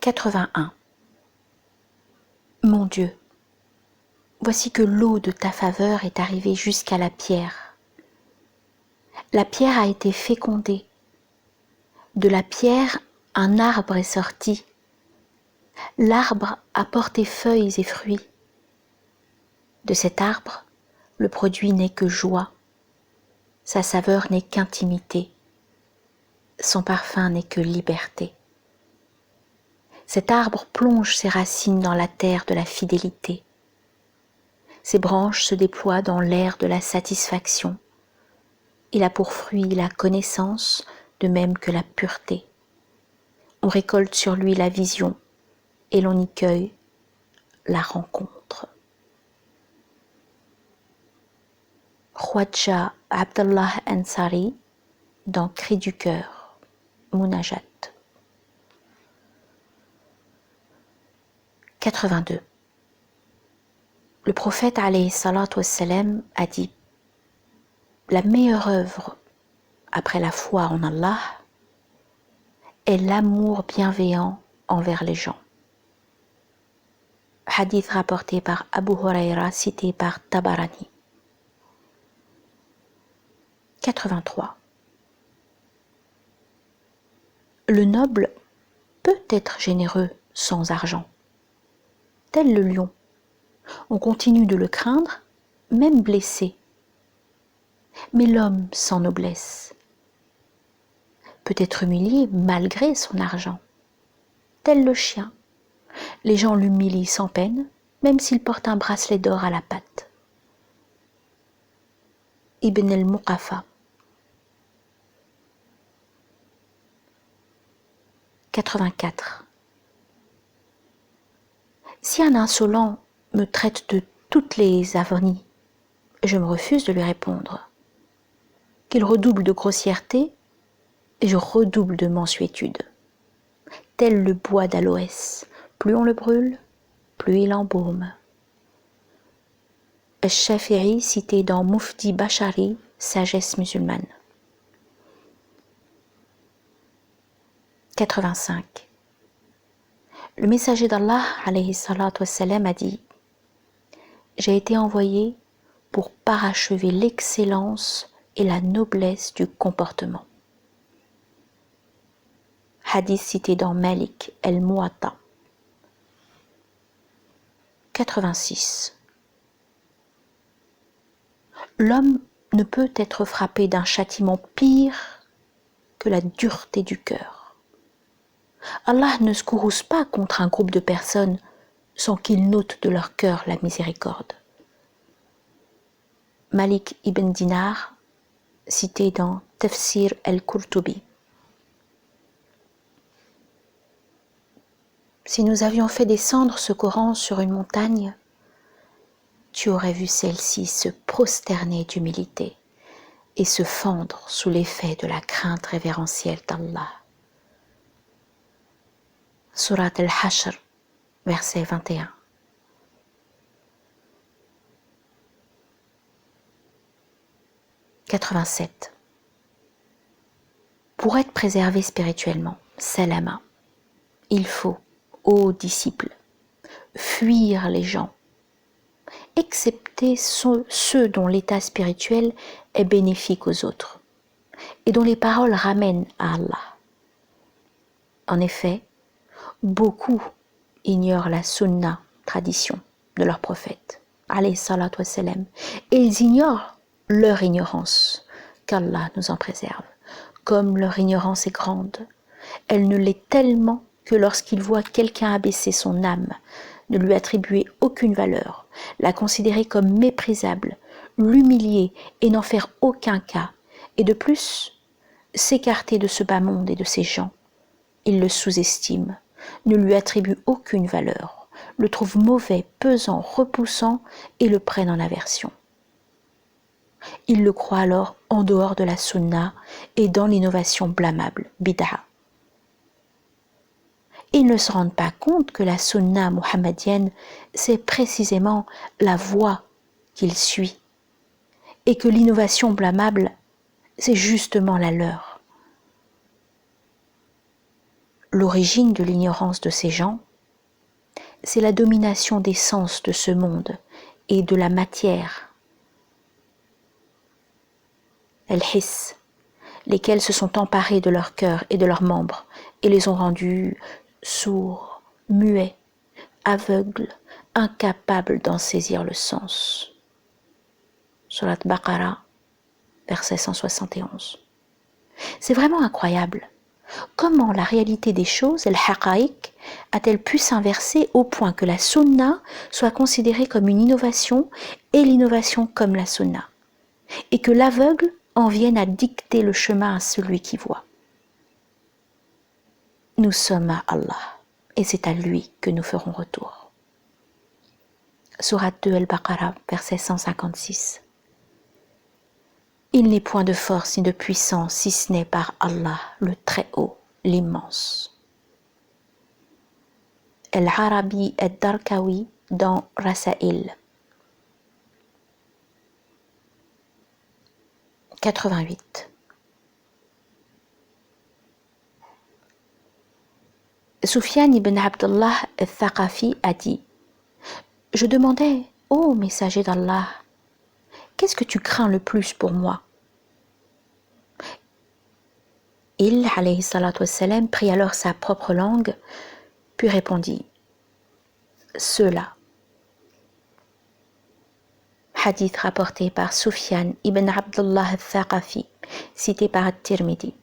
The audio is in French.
81. Mon Dieu, voici que l'eau de ta faveur est arrivée jusqu'à la pierre. La pierre a été fécondée. De la pierre, un arbre est sorti. L'arbre a porté feuilles et fruits. De cet arbre, le produit n'est que joie. Sa saveur n'est qu'intimité. Son parfum n'est que liberté. Cet arbre plonge ses racines dans la terre de la fidélité. Ses branches se déploient dans l'air de la satisfaction. Il a pour fruit la connaissance, de même que la pureté. On récolte sur lui la vision et l'on y cueille la rencontre. Khwaja Abdallah Ansari dans Cri du cœur, Munajat. 82. Le prophète alayhi salatu wassalam a dit: la meilleure œuvre après la foi en Allah est l'amour bienveillant envers les gens. Hadith rapporté par Abu Huraira, cité par Tabarani. 83. Le noble peut être généreux sans argent. Tel le lion, on continue de le craindre, même blessé. Mais l'homme sans noblesse peut être humilié malgré son argent. Tel le chien, les gens l'humilient sans peine, même s'il porte un bracelet d'or à la patte. Ibn al-Muqafa. 84. Si un insolent me traite de toutes les avanies, je me refuse de lui répondre. Qu'il redouble de grossièreté, et je redouble de mansuétude. Tel le bois d'aloès, plus on le brûle, plus il embaume. Al-Shafi'i cité dans Mufti Bashari, Sagesse musulmane. 85. Le messager d'Allah, alayhi salatu wassalam, a dit: j'ai été envoyé pour parachever l'excellence et la noblesse du comportement. Hadith cité dans Malik el-Muwatta. 86. L'homme ne peut être frappé d'un châtiment pire que la dureté du cœur. Allah ne se courrouce pas contre un groupe de personnes sans qu'il note de leur cœur la miséricorde. Malik ibn Dinar, cité dans Tafsir al-Qurtubi. Si nous avions fait descendre ce Coran sur une montagne, tu aurais vu celle-ci se prosterner d'humilité et se fendre sous l'effet de la crainte révérentielle d'Allah. Surat al-Hashr, verset 21. « 87. Pour être préservé spirituellement, salama, il faut, ô disciples, fuir les gens, excepté ceux dont l'état spirituel est bénéfique aux autres et dont les paroles ramènent à Allah. En effet, beaucoup ignorent la sunna, tradition de leur prophète, alayhi salatu wassalam, et ils ignorent leur ignorance, qu'Allah nous en préserve. Comme leur ignorance est grande, elle ne l'est tellement que lorsqu'ils voient quelqu'un abaisser son âme, ne lui attribuer aucune valeur, la considérer comme méprisable, l'humilier et n'en faire aucun cas, et de plus, s'écarter de ce bas monde et de ces gens, ils le sous-estiment, ne lui attribuent aucune valeur, le trouvent mauvais, pesant, repoussant et le prennent en aversion. Ils le croient alors en dehors de la sunna et dans l'innovation blâmable, bid'a. Ils ne se rendent pas compte que la sunna muhammadienne, c'est précisément la voie qu'il suit et que l'innovation blâmable, c'est justement la leur. L'origine de l'ignorance de ces gens, c'est la domination des sens de ce monde et de la matière, el-hiss, lesquels se sont emparés de leur cœur et de leurs membres et les ont rendus sourds, muets, aveugles, incapables d'en saisir le sens. Surat Baqara, verset 171. C'est vraiment incroyable. Comment la réalité des choses, el-haqaïq, a-t-elle pu s'inverser au point que la sunna soit considérée comme une innovation et l'innovation comme la sunna, et que l'aveugle en vienne à dicter le chemin à celui qui voit. Nous sommes à Allah, et c'est à lui que nous ferons retour. Surat 2 Al-Baqarah, verset 156. Il n'est point de force ni de puissance si ce n'est par Allah, le Très-Haut, l'Immense. El-Arabi Ad-Darkawi dans Rasaïl. 88. Soufiane ibn Abdullah al-Thaqafi a dit: Je demandais, ô messager d'Allah, qu'est-ce que tu crains le plus pour moi? Il, alayhi salatu wassalam, prit alors sa propre langue, puis répondit: Ceux-là. Hadith rapporté par Soufiane ibn Abdullah al-Thaqafi, cité par At-Tirmidhi.